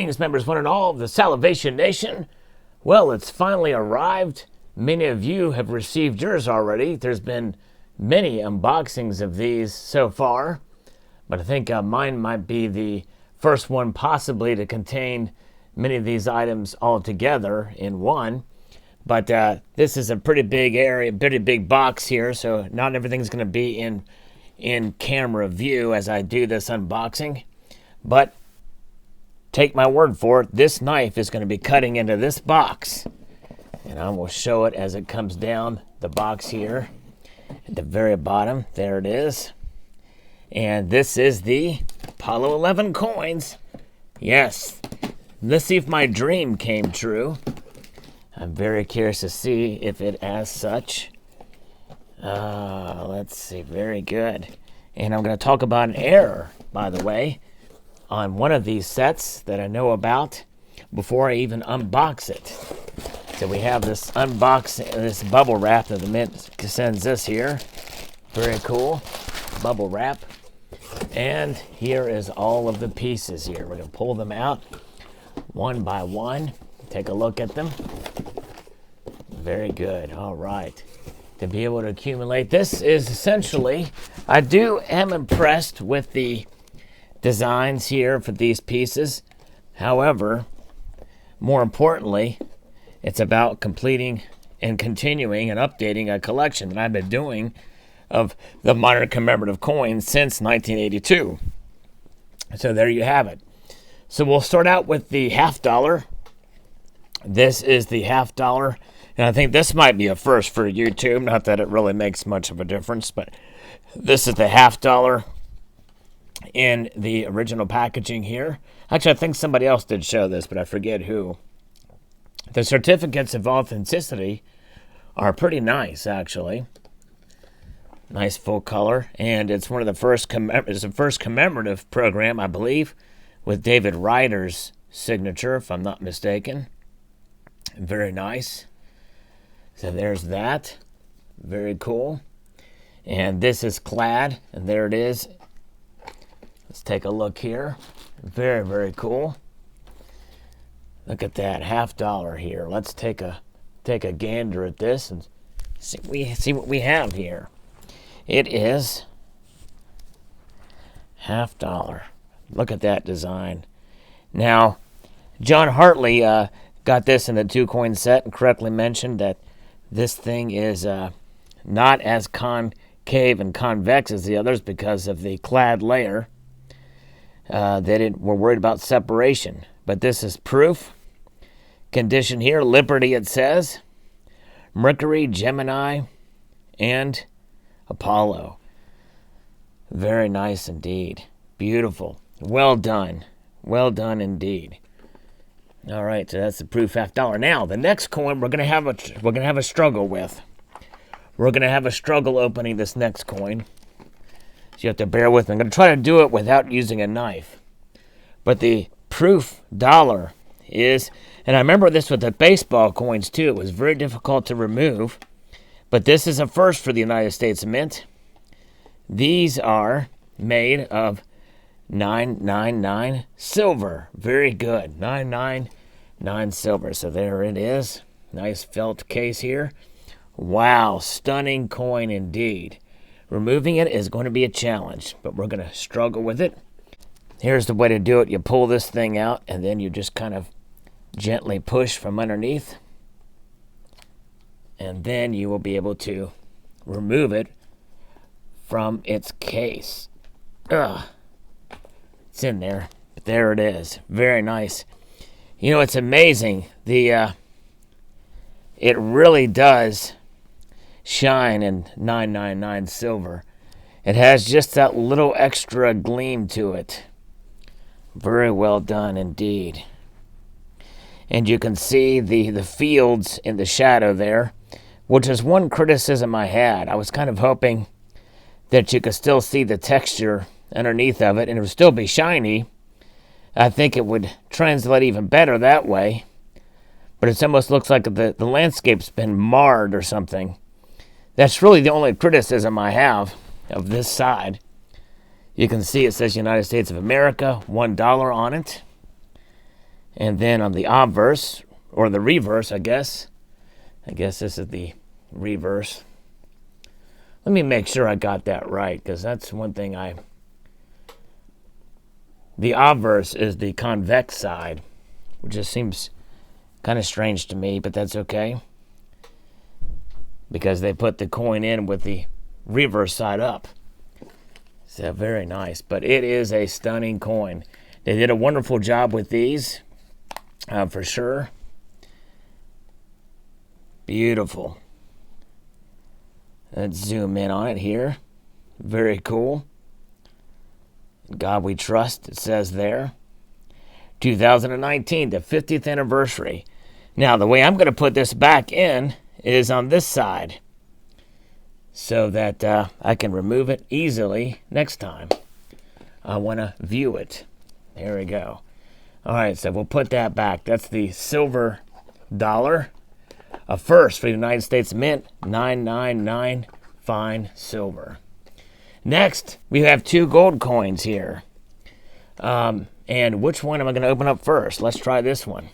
Greetings, members, one and all of the Salivation Nation. Well, it's finally arrived. Many of you have received yours already. There's been many unboxings of these so far, but I think mine might be the first one possibly to contain many of these items all together in one. But this is a pretty big area, pretty big box here, so not everything's going to be in camera view as I do this unboxing. But take my word for it, this knife is going to be cutting into this box. And I will show it as it comes down the box here at the very bottom. There it is. And this is the Apollo 11 coins. Yes. Let's see if my dream came true. I'm very curious to see if it as such. Let's see. Very good. And I'm going to talk about an error, by the way, on one of these sets that I know about before I even unbox it. So we have this this bubble wrap that the Mint sends this here. Very cool. Bubble wrap. And here is all of the pieces here. We're going to pull them out one by one. Take a look at them. Very good. All right. To be able to accumulate, this is essentially, I am impressed with the designs here for these pieces. However, more importantly, it's about completing and continuing and updating a collection that I've been doing of the modern commemorative coins since 1982. So there you have it. So we'll start out with the $50. This is the $50, and I think this might be a first for YouTube. Not that it really makes much of a difference, but this is the $50 in the original packaging here. Actually, I think somebody else did show this, but I forget who. The certificates of authenticity are pretty nice, actually. Nice full color, and it's one of the first commemorative program, I believe, with David Ryder's signature, if I'm not mistaken. Very nice. So there's that. Very cool. And this is Clad, and there it is. Let's take a look here. Very, very cool. Look at that, $50 here. Let's take a gander at this and see what we have here. It is $50. Look at that design. Now, John Hartley got this in the 2-coin set and correctly mentioned that this thing is not as concave and convex as the others because of the clad layer. They were worried about separation. But this is proof. Condition here, Liberty it says. Mercury, Gemini, and Apollo. Very nice indeed. Beautiful. Well done. Well done indeed. All right, so that's the proof $50. Now, the next coin we're gonna have a struggle with. We're gonna have a struggle opening this next coin. So you have to bear with me. I'm gonna try to do it without using a knife. But the proof dollar is, and I remember this with the baseball coins too. It was very difficult to remove. But this is a first for the United States Mint. These are made of 999 silver. Very good. 999 silver. So there it is. Nice felt case here. Wow, stunning coin indeed. Removing it is going to be a challenge, but we're going to struggle with it. Here's the way to do it. You pull this thing out, and then you just kind of gently push from underneath. And then you will be able to remove it from its case. Ugh. It's in there. But there it is. Very nice. You know, it's amazing. It really does shine in 999 silver. It has just that little extra gleam to it. Very well done indeed. And you can see the fields in the shadow there, which is one criticism I had. I was kind of hoping that you could still see the texture underneath of it and it would still be shiny. I think it would translate even better that way. But it almost looks like the landscape's been marred or something. That's really the only criticism I have of this side. You can see it says United States of America, $1 on it. And then on the obverse, or the reverse, I guess this is the reverse. Let me make sure I got that right, because that's one thing the obverse is the convex side, which just seems kind of strange to me, but that's okay, because they put the coin in with the reverse side up. So very nice, but it is a stunning coin. They did a wonderful job with these, for sure. Beautiful. Let's zoom in on it here. Very cool. God we trust, it says there. 2019, the 50th anniversary. Now, the way I'm going to put this back in is on this side, so that I can remove it easily next time I want to view it. There we go. All right, so we'll put that back. That's the silver dollar. A first for the United States Mint, 999 fine silver. Next, we have 2 gold coins here. And which one am I going to open up first? Let's try this one.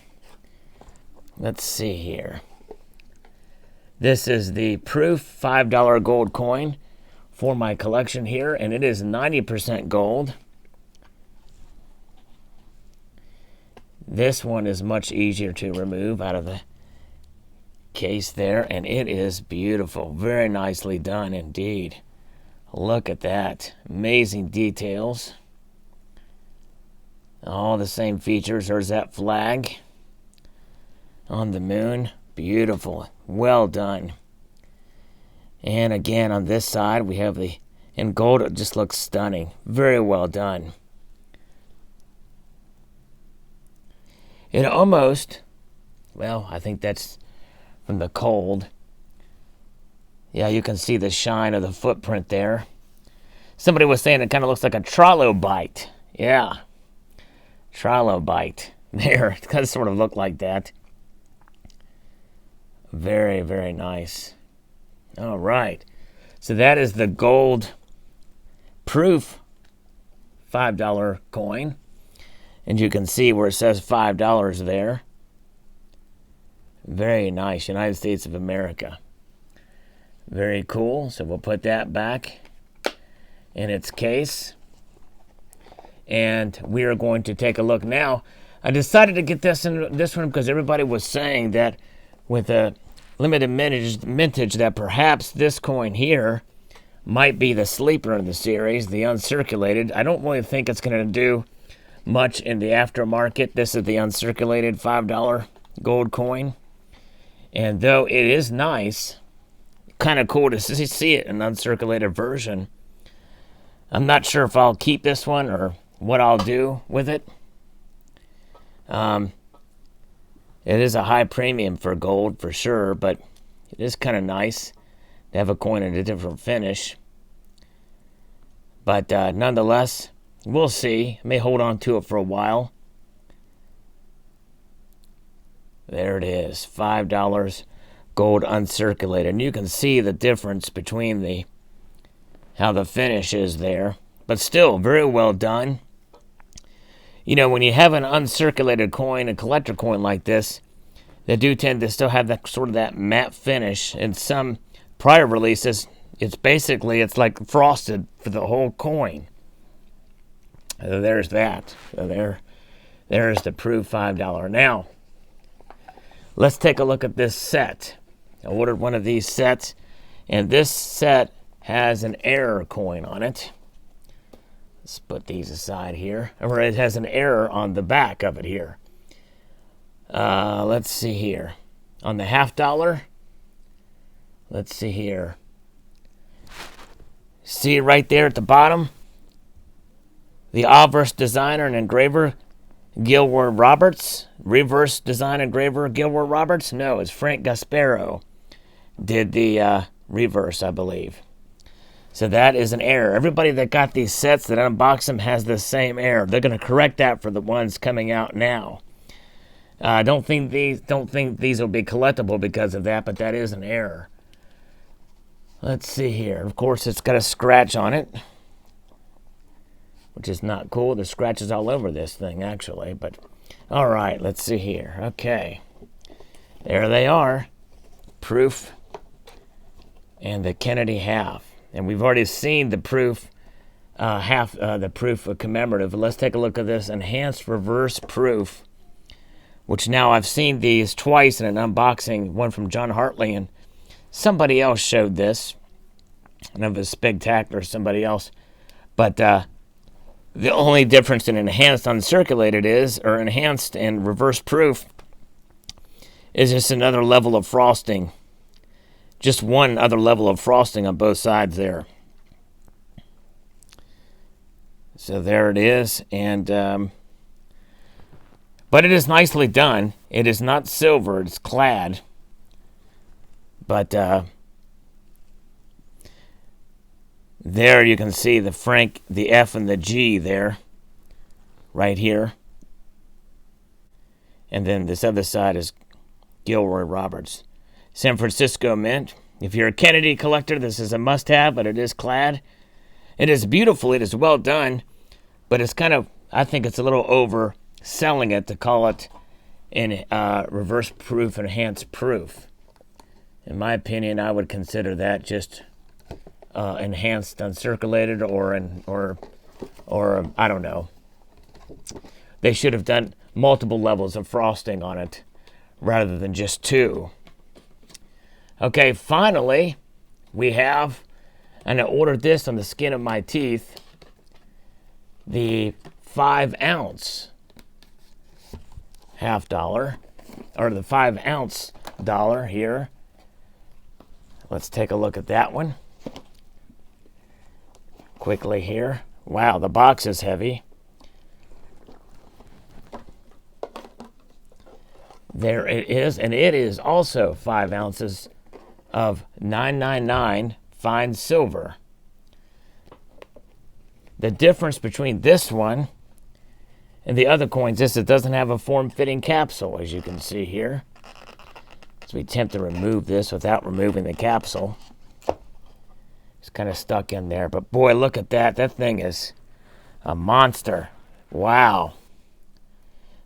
Let's see here. This is the Proof $5 gold coin for my collection here, and it is 90% gold. This one is much easier to remove out of the case there, and it is beautiful. Very nicely done indeed. Look at that. Amazing details. All the same features. There's that flag on the moon. Beautiful. Well done. And again, on this side, we have the in gold. It just looks stunning. Very well done. It almost, well, I think that's from the cold. Yeah, you can see the shine of the footprint there. Somebody was saying it kind of looks like a trilobite. Yeah, trilobite. There, it does sort of look like that. Very, very nice. All right. So that is the gold Proof $5 coin. And you can see where it says $5 there. Very nice. United States of America. Very cool. So we'll put that back in its case. And we are going to take a look now. I decided to get this one because everybody was saying that with a limited mintage that perhaps this coin here might be the sleeper in the series, the Uncirculated. I don't really think it's going to do much in the aftermarket. This is the Uncirculated $5 gold coin. And though it is nice, kind of cool to see it in an uncirculated version, I'm not sure if I'll keep this one or what I'll do with it. It is a high premium for gold for sure, but it is kind of nice to have a coin in a different finish. But nonetheless, we'll see. I may hold on to it for a while. There it is, $5 gold uncirculated. And you can see the difference between how the finish is there. But still, very well done. You know, when you have an uncirculated coin, a collector coin like this, they do tend to still have that sort of that matte finish. In some prior releases, it's like frosted for the whole coin. There's that. There's the Proof $5. Now, let's take a look at this set. I ordered one of these sets, and this set has an error coin on it. Let's put these aside here. Or it has an error on the back of it here. Let's see here. On the $50, let's see here. See right there at the bottom? The obverse designer and engraver, Gilward Roberts. Reverse design engraver, Gilward Roberts? No, it's Frank Gasparo. Did the reverse, I believe. So that is an error. Everybody that got these sets that unbox them has the same error. They're going to correct that for the ones coming out now. I don't think these will be collectible because of that, but that is an error. Let's see here. Of course, it's got a scratch on it, which is not cool. There's scratches all over this thing, actually. But All right, let's see here. Okay. There they are. Proof and the Kennedy half. And we've already seen the proof the proof of commemorative. Let's take a look at this enhanced reverse proof, which now I've seen these twice in an unboxing, one from John Hartley, and somebody else showed this. I don't know if it was Spectacular or somebody else. But the only difference in enhanced uncirculated or enhanced and reverse proof, is just another level of frosting. Just one other level of frosting on both sides there. So there it is, and but it is nicely done. It is not silver; it's clad. But there you can see the Frank, the F, and the G there, right here. And then this other side is Gilroy Roberts. San Francisco Mint. If you're a Kennedy collector, this is a must-have, but it is clad. It is beautiful. It is well done. But it's kind of, I think it's a little overselling it to call it in reverse proof, enhanced proof. In my opinion, I would consider that just enhanced uncirculated or I don't know. They should have done multiple levels of frosting on it rather than just two. Okay, finally, we have, and I ordered this on the skin of my teeth, the 5-ounce half dollar, or the 5-ounce dollar here. Let's take a look at that one quickly here. Wow, the box is heavy. There it is, and it is also 5 ounces of 999 fine silver. The difference between this one and the other coins is it doesn't have a form-fitting capsule, as you can see here. So we attempt to remove this without removing the capsule. It's kind of stuck in there, but boy, look at that. That thing is a monster. Wow.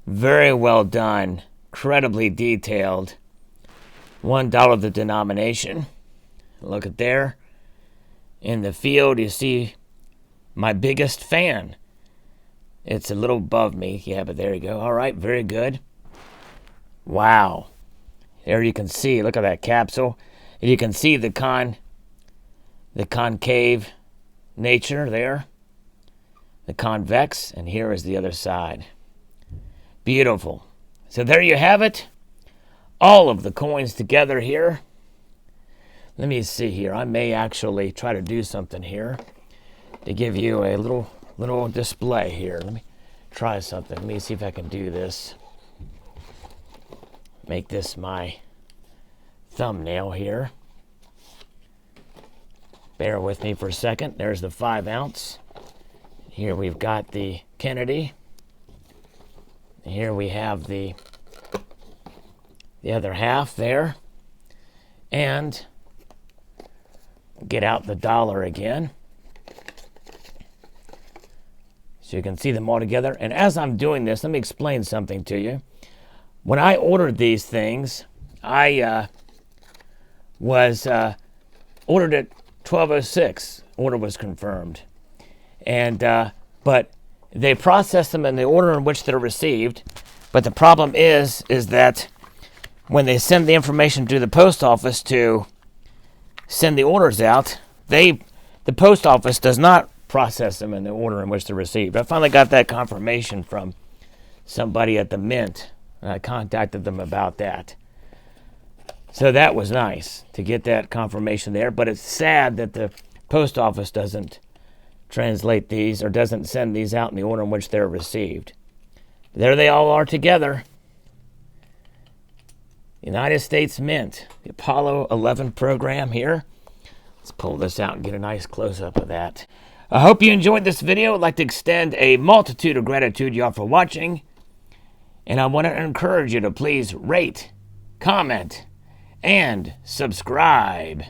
Very well done. Incredibly detailed. $1 the denomination. Look at there. In the field, you see my biggest fan. It's a little above me. Yeah, but there you go. All right, very good. Wow. There you can see, look at that capsule. And you can see the concave nature there. The convex, and here is the other side. Beautiful. So there you have it. All of the coins together here. Let me see here. I may actually try to do something here to give you a little display here. Let me try something. Let me see if I can do this. Make this my thumbnail here. Bear with me for a second. There's the 5 ounce. Here we've got the Kennedy. Here we have the other half there. And get out the dollar again. So you can see them all together. And as I'm doing this, let me explain something to you. When I ordered these things, I ordered at 12:06. Order was confirmed. And but they process them in the order in which they're received. But the problem is that when they send the information to the post office to send the orders out, the post office does not process them in the order in which they're received. I finally got that confirmation from somebody at the Mint, and I contacted them about that. So that was nice to get that confirmation there, but it's sad that the post office doesn't translate these or doesn't send these out in the order in which they're received. There they all are together. United States Mint, the Apollo 11 program here. Let's pull this out and get a nice close-up of that. I hope you enjoyed this video. I'd like to extend a multitude of gratitude y'all for watching. And I want to encourage you to please rate, comment, and subscribe.